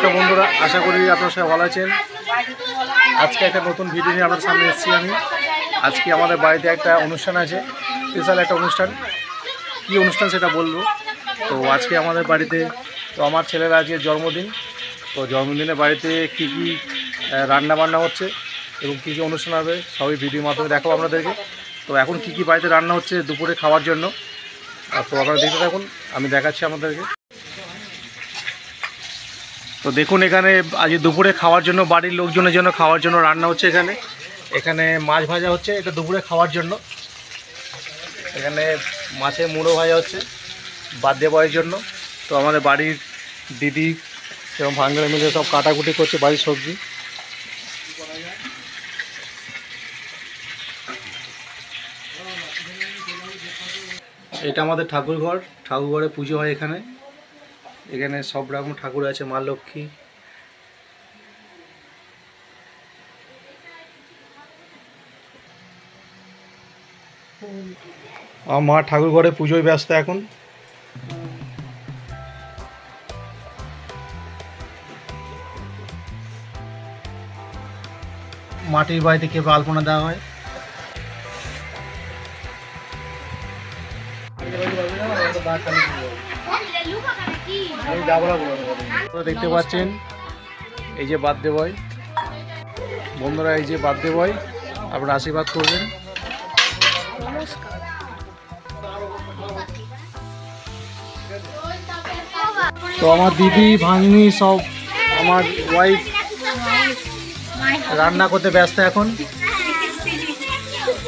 নমস্কার বন্ধুরা, আশা করি আপনারা সবাই ভালো আছেন। আজকে একটা নতুন ভিডিও নিয়ে আপনার সামনে এসেছি আমি। আজকে আমাদের বাড়িতে একটা অনুষ্ঠান আছে, স্পেশাল একটা অনুষ্ঠান। কী অনুষ্ঠান সেটা বলবো। তো আজকে আমাদের বাড়িতে তো আমার ছেলের আজকে জন্মদিন। তো জন্মদিনে বাড়িতে কী কী রান্না বান্না হচ্ছে এবং কী কী অনুষ্ঠান হবে সবই ভিডিওর মাধ্যমে দেখাবো আপনাদেরকে। তো এখন কী কী বাড়িতে রান্না হচ্ছে দুপুরে খাওয়ার জন্য, তো আপনারা দেখতে থাকুন, আমি দেখাচ্ছি আপনাদেরকে। তো দেখুন, এখানে আজ দুপুরে খাওয়ার জন্য বাড়ির লোকজনের জন্য খাওয়ার জন্য রান্না হচ্ছে। এখানে মাছ ভাজা হচ্ছে, এটা দুপুরে খাওয়ার জন্য। এখানে মাছের মুড়ো ভাজা হচ্ছে বার্থডে বয়ের জন্য। তো আমাদের বাড়ির দিদি এবং ভাঙ্গড়ে মিলে সব কাটাকুটি করছে বাড়ির সবজি। এটা আমাদের ঠাকুরঘর, ঠাকুরঘরে পুজো হয় এখানে। এখানে সব রকম ঠাকুর আছে, মা লক্ষ্মী। আমার মা ঠাকুর ঘরে পুজোয় ব্যস্ত এখন। মাটির বাড়িতে কেবল আলপনা দেওয়া হয়। দেখতে পাচ্ছেন এই যে বার্থডে বয় বন্ধুরা, এই যে বার্থডে বয়, আপনারা আশীর্বাদ করবেন। তো আমার দিদি ভাগ্নি সব আমার ওয়াইফ রান্না করতে ব্যস্ত এখন।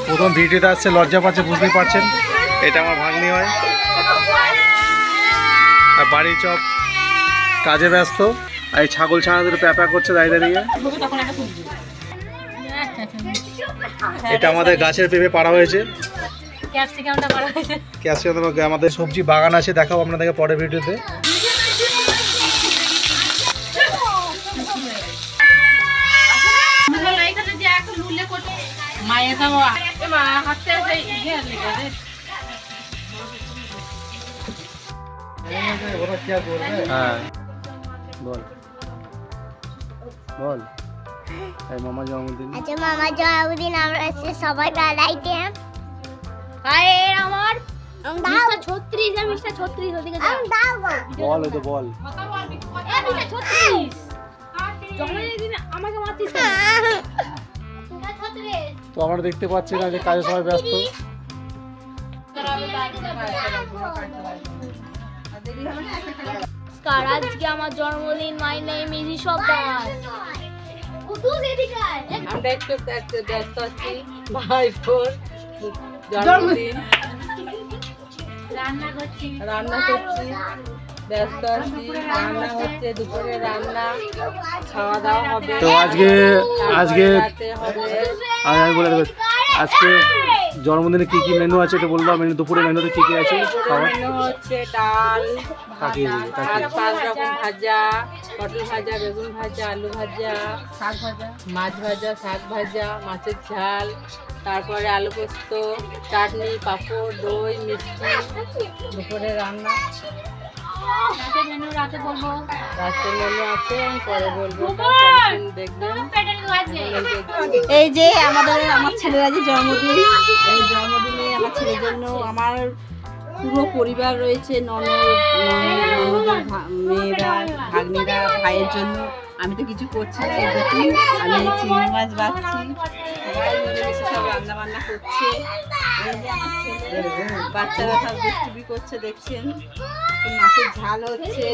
প্রথম ভিডিওতে আসছে, লজ্জা পাচ্ছে, বুঝতেই পারছেন। এটা আমার ভাগ্নি হয়, আর বাড়ির সব কাজে ব্যস্ত। আর এই ছাগল ছানাদের প্যাপা করছে দাঁড়িয়ে দাঁড়িয়ে। এটা আমাদের গাছের পেঁপে পাড়া হয়েছে, ক্যাপসিকাম। আমাদের সবজি বাগান আছে, দেখাবো আপনাদেরকে পরের ভিডিওতে। হ্যাঁ বল বল। মামা জন্মদিন, আচ্ছা মামা জন্মদিন আমরা সবাই বেড়াইতে। আরে আমার মিস্টার 36 আর মিস্টার 36 ওদিকে যাও। দাও বল তো বল। এ মিস্টার 36 জন্মদিন আমাকে মারছিস কেন? তোমরা 36। তো আমরা দেখতে পাচ্ছি না যে কাজে সবাই ব্যস্ত। আজকে আমার জন্মদিন। My name is Ishbadas. আমরা একটু ব্যস্ত আছি, ভাই বোন জন্মদিন রান্না করছি, ব্যস্ত আছি। রান্না হচ্ছে, দুপুরে রান্না, খাওয়া দাওয়া হবে। তো আজকে আমি বলে দেবো, আজকে জন্মদিনে কি কি মেনু আছে এটা বলবো। মেনু দুপুরে মেনুতে কি কি আছে খাওয়া? মেনু হচ্ছে ডাল, 5 রকম ভাজা, পটল ভাজা, বেগুন ভাজা, আলু ভাজা, শাক ভাজা, মাছ ভাজা, শাক ভাজা, মাছের ঝাল, তারপরে আলু পোস্ত, চাটনি, পাঁপড়, দই, মিষ্টি। দুপুরে রান্না। রাতের মেনু আছে, আমি পরে বলবো, দেখবেন। এই যে আমার ছেলের আজ জন্মদিন। এই জন্মদিনে আমার ছেলের জন্য আমার পুরো পরিবার রয়েছে, ননদের মেয়েরা, ভাগ্নিরা, ভাইয়ের জন্য। আমি তো কিছু করছি না, আমি চিংড়ি মাছ বাছছি, সবাই মিলেমিশে সব রান্না বান্না করছে। এই যে আমার ছেলে, বাচ্চারা সব দুষ্টুমি করছে দেখছেন। মাছের ঝাল হচ্ছে,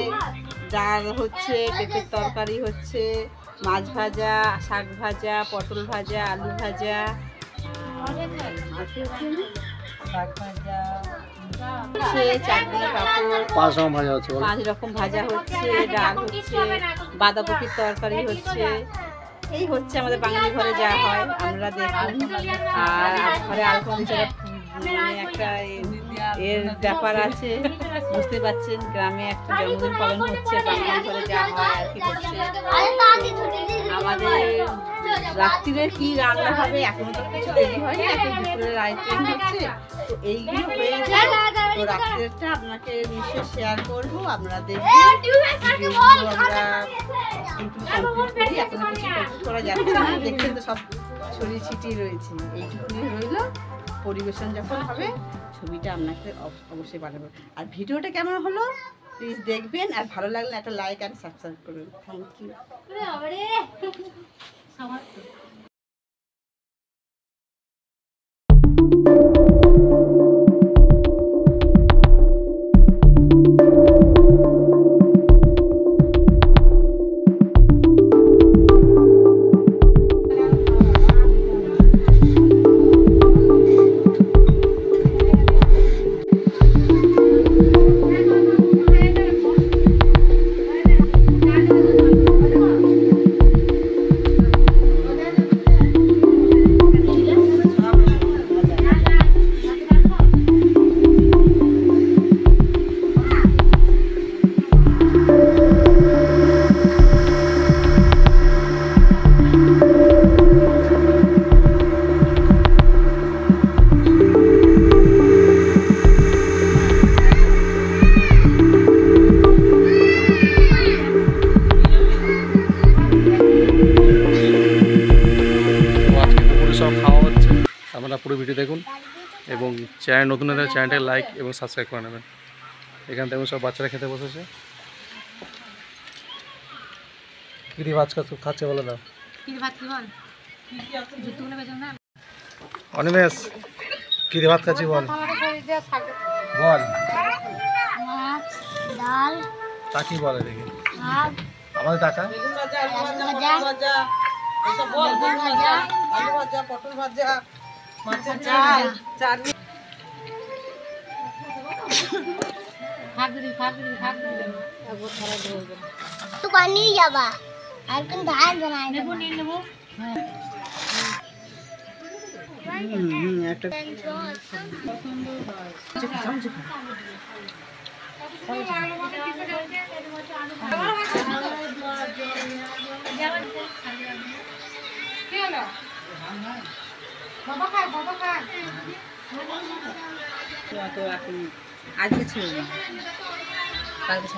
ডাল হচ্ছে, পেঁপের তরকারি হচ্ছে, মাছ ভাজা, শাক ভাজা, পটল ভাজা, আলু ভাজা, শাক ভাজা, চাটনি, পাঁপড়, 5 রকম ভাজা হচ্ছে, ডাল হচ্ছে, বাঁধাকপির তরকারি হচ্ছে। এই হচ্ছে আমাদের বাঙালি ঘরে যা হয় আমরা দেখুন। আর ঘরে আলপনা ছাড়া মানে একটা এর ব্যাপার আছে, বুঝতে পারছেন। গ্রামে একটা জন্মদিন পালন হচ্ছে, বাঙালি ঘরে যা হয় আর কি হচ্ছে। আমাদের রাত্রিরে কি রান্না হবে এখনো তো কিছু রেডি হয়নি, এখন দুপুরের আইটেম হচ্ছে, তো এইগুলো হয়ে যায়। তো রাত্রিটা আপনাকে নিশ্চয়ই শেয়ার করবো, আপনারা দেখবেন। আমরা কমপ্লিট করি, এখনো কিছু কমপ্লিট করা যাচ্ছে না, দেখছেন তো সব ছড়িয়ে ছিটিয়ে রয়েছে। এইটুকুনি রইল, পরিবেশন যখন হবে ছবিটা আপনাকে অবশ্যই বানাবো। আর ভিডিওটা কেমন হলো প্লিজ দেখবেন, আর ভালো লাগলে একটা লাইক আর সাবস্ক্রাইব করবেন। Thank you. আপনারা পুরো ভিডিও দেখুন এবং চ্যানেল নতুন হলে চ্যানেলটাকে লাইক এবং সাবস্ক্রাইব করে নেবেন। এখান থেকে সব বাচ্চারা খেতে বসেছে। কি দিয়ে ভাত খাচ্ছে বলে দাও। অনিমেষ কি দিয়ে ভাত খাচ্ছি বল বল। মাছ, ডাল, তাকি বলে দেখি ভাত, আমাদের টাকা পটল ভাজা, মাছের ঝাল, চাটনি। তো পানি যাবা আর কোন ধান বানাই নেব নেব। একটা তো এখন আজকে ছিল না, কালকে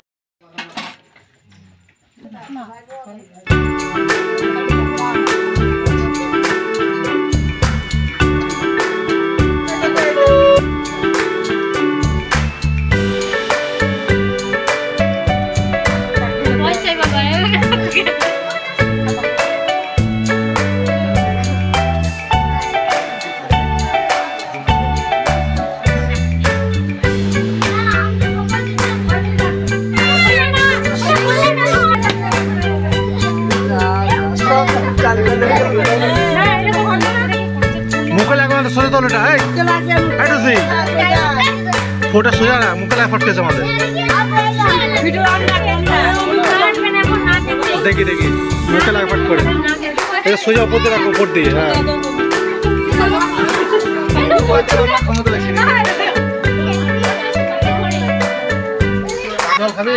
মুখে লাগবে না, সোজা তোল এটা। ফোটা সোজা না, মুখে লাগে ফটকেছে আমাদের। দেখি দেখি মুখে লাগে ফট করে, এটা সোজা উপর দিয়ে রাখো, উপর দিয়ে। হ্যাঁ জল খাবি?